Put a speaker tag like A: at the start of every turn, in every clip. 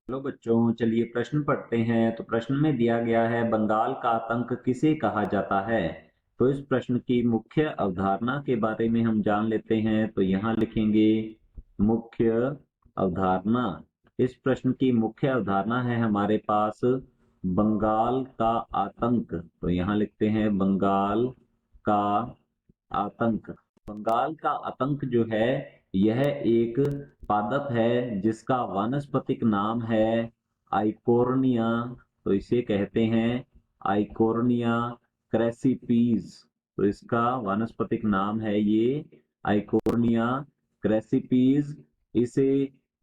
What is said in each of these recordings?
A: Hello बच्चों, चलिए प्रश्न पढ़ते हैं। तो प्रश्न में दिया गया है, बंगाल का आतंक किसे कहा जाता है। तो इस प्रश्न की मुख्य अवधारणा के बारे में हम जान लेते हैं। तो यहाँ लिखेंगे मुख्य अवधारणा। इस प्रश्न की मुख्य अवधारणा है हमारे पास बंगाल का आतंक। तो यहाँ लिखते हैं बंगाल का आतंक। बंगाल का आतंक जो है यह एक पादप है जिसका वानस्पतिक नाम है आइकोर्निया। तो इसे कहते हैं आइकोर्निया क्रेसिपीज। तो इसका वानस्पतिक नाम है ये आइकोर्निया क्रेसिपीज। इसे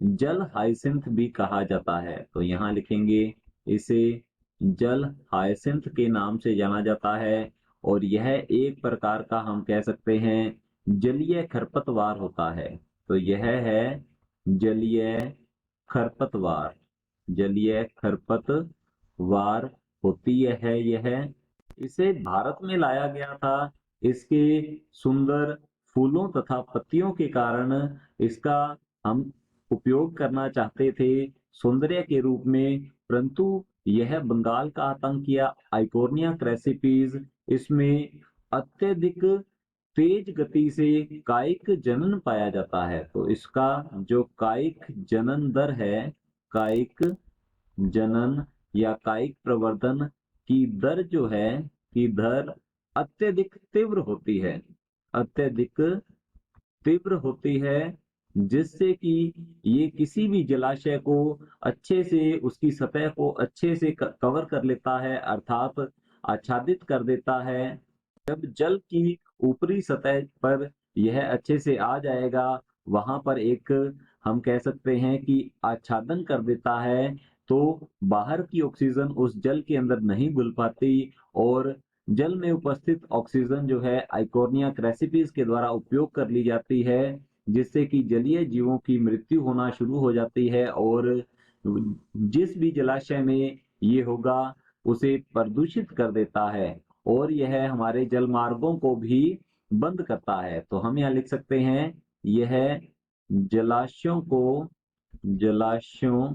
A: जल हाइसिंथ भी कहा जाता है। तो यहाँ लिखेंगे इसे जल हाइसिंथ के नाम से जाना जाता है। और यह एक प्रकार का हम कह सकते हैं जलीय खरपतवार होता है। तो यह है जलीय खरपतवार। जलीय खरपतवार होती है यह। इसे भारत में लाया गया था। इसके सुंदर फूलों तथा पत्तियों के कारण इसका हम उपयोग करना चाहते थे सौंदर्य के रूप में, परंतु यह बंगाल का आतंक या आइकोर्निया क्रेसिपीज इसमें अत्यधिक तेज गति से कायिक जनन पाया जाता है। तो इसका जो कायिक जनन दर है, कायिक जनन या कायिक प्रवर्धन की दर जो है की दर अत्यधिक तीव्र होती है। अत्यधिक तीव्र होती है, जिससे कि ये किसी भी जलाशय को अच्छे से उसकी सतह को अच्छे से कवर कर लेता है, अर्थात आच्छादित कर देता है। जब जल की ऊपरी सतह पर यह अच्छे से आ जाएगा, वहां पर एक हम कह सकते हैं कि आच्छादन कर देता है। तो बाहर की ऑक्सीजन उस जल के अंदर नहीं घुल पाती और जल में उपस्थित ऑक्सीजन जो है आइकोर्निया क्रेसिपिस के द्वारा उपयोग कर ली जाती है, जिससे कि जलीय जीवों की मृत्यु होना शुरू हो जाती है। और जिस भी जलाशय में ये होगा उसे प्रदूषित कर देता है और यह हमारे जल मार्गों को भी बंद करता है। तो हम यहाँ लिख सकते हैं यह जलाशयों को जलाशयों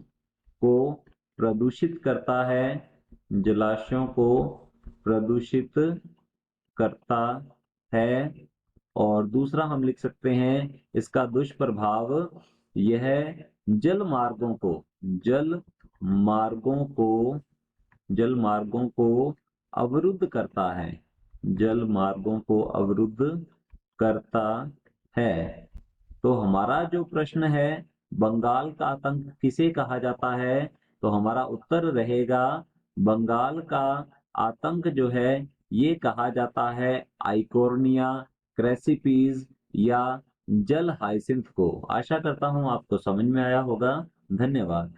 A: को प्रदूषित करता है। जलाशयों को प्रदूषित करता है। और दूसरा हम लिख सकते हैं इसका दुष्प्रभाव, यह जल मार्गों को जल मार्गों को जल मार्गों को अवरुद्ध करता है। जल मार्गों को अवरुद्ध करता है। तो हमारा जो प्रश्न है बंगाल का आतंक किसे कहा जाता है, तो हमारा उत्तर रहेगा बंगाल का आतंक जो है ये कहा जाता है आइकोर्निया क्रेसिपीज या जल हाइसिंथ को। आशा करता हूं आपको समझ में आया होगा। धन्यवाद।